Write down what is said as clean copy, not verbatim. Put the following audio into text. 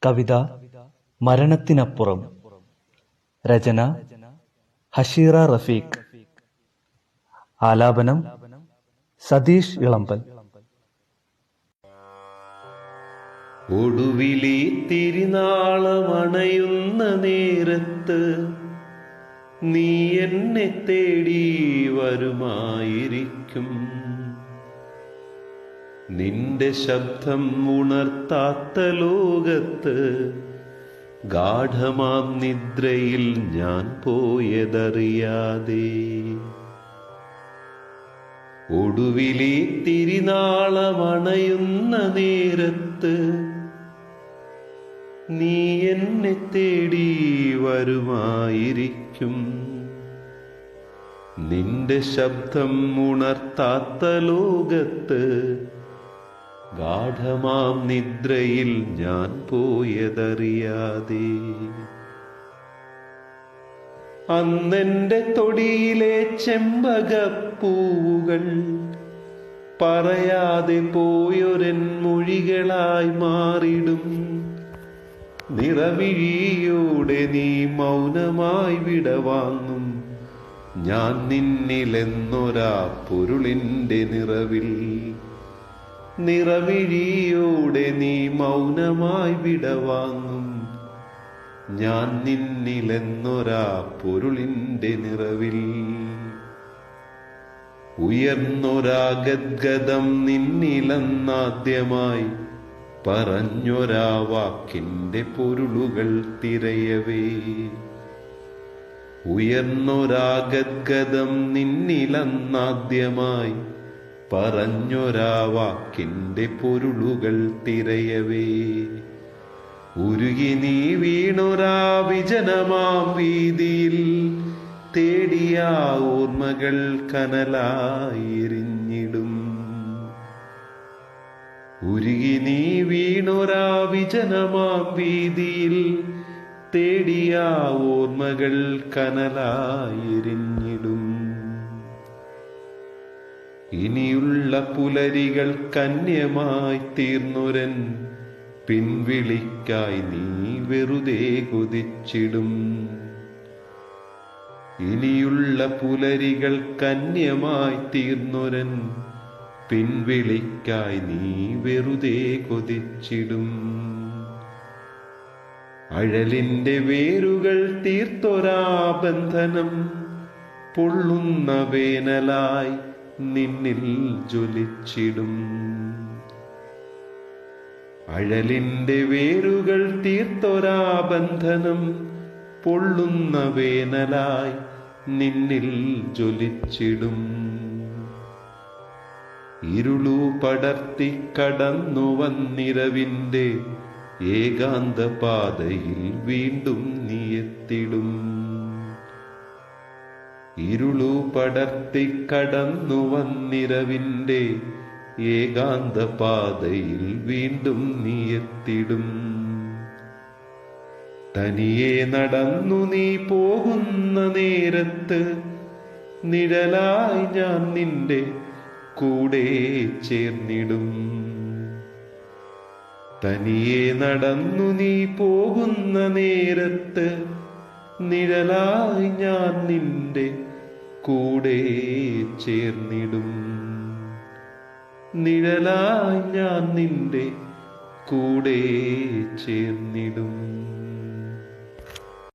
കവിത മരണത്തിനപ്പുറം. രചന ഹഷീറ റഫീഖ്. ആലാപനം സതീഷ് ഇളമ്പൽ. ഒടുവിലി തിരുനാളമണയുന്ന നേരത്ത് നീ എന്നെ തേടി വരുമായിരിക്കും. നിന്റെ ശബ്ദം ഉണർത്താത്ത ലോകത്ത് ഗാഢമാം നിദ്രയിൽ ഞാൻ പോയതറിയാതെ. ഒടുവിലി തിരുനാളമണയുന്ന നേരത്ത് നീ എന്നെ തേടി വരുമായിരിക്കും. നിന്റെ ശബ്ദം ഉണർത്താത്ത ലോകത്ത് ഗാഢമാം നിദ്രയിൽ ഞാൻ പോയതറിയാതെ. അന്നെന്റെ തൊടിയിലെ ചെമ്പകപ്പൂവുകൾ പറയാതെ പോയൊരൻ മൊഴികളായി മാറിടും. നിറമിഴിയോടെ നീ മൗനമായി വിടവാങ്ങും. ഞാൻ നിന്നിലെന്നൊരാ പൊരുളിന്റെ നിറവിൽ. നിറമിഴിയോടെ നീ മൗനമായി വിടവാങ്ങും. ഞാൻ നിന്നിലെന്നൊരാ പൊരുളിന്റെ നിറവിൽ. ഉയർന്നൊരാ ഗദ്ഗദം നിന്നിലെന്നാദ്യമായി പറഞ്ഞൊരാ വാക്കിന്റെ പൊരുളുകൾ തിരയവേ. ഉയർന്നൊരാ ഗദ്ഗദം നിന്നിലെന്നാദ്യമായി പറഞ്ഞൊരാ വാക്കിന്റെ പൊരുളുകൾ തിരയവേ. ഉരുകി നീ വീണൊരാ വിജനമാം വീതിയിൽ തേടിയ ഓർമ്മകൾ കനലായെരിഞ്ഞിടും. ഉരുകി നീ വീണൊരാ വിജനമാം വീതിയിൽ തേടിയ ഓർമ്മകൾ കനലായെരിഞ്ഞിടും. ഇനിയുള്ള പുലരികൾ കന്യമായി തീർന്നൊരൻ പിൻവിളിക്കായി നീ വെറുതെ കൊതിച്ചിടും. ഇനിയുള്ള പുലരികൾ കന്യമായി തീർന്നൊരൻ പിൻവിളിക്കായി നീ വെറുതെ കൊതിച്ചിടും. അഴലിന്റെ വേരുകൾ തീർത്തൊരാ ബന്ധനം പൊള്ളുന്ന വേനലായി നിന്നിൽ ജ്വലിച്ചിടും. അഴലിന്റെ വേരുകൾ തീർത്തൊരാ ബന്ധനം പൊള്ളുന്ന വേനലായി നിന്നിൽ ജ്വലിച്ചിടും. ഇരുളു പടർത്തി കടന്നു വന്നിരവിന്റെ ഏകാന്ത പാതയിൽ വീണ്ടും നീ എത്തിടും. ഇരുളു പടർത്തി കടന്നു വന്നിരവിന്റെ ഏകാന്ത പാതയിൽ വീണ്ടും നീ എത്തിടും. തനിയെ നടന്നു നീ പോകുന്ന നേരത്ത് നിഴലായി ഞാൻ നിന്റെ കൂടെ ചേർന്നിടും. തനിയെ നടന്നു നീ പോകുന്ന നേരത്ത് നിഴലായി ഞാൻ നിന്റെ കൂടെ ചേർന്നിടും. നിഴലായി ഞാൻ നിന്റെ കൂടെ ചേർന്നിടും.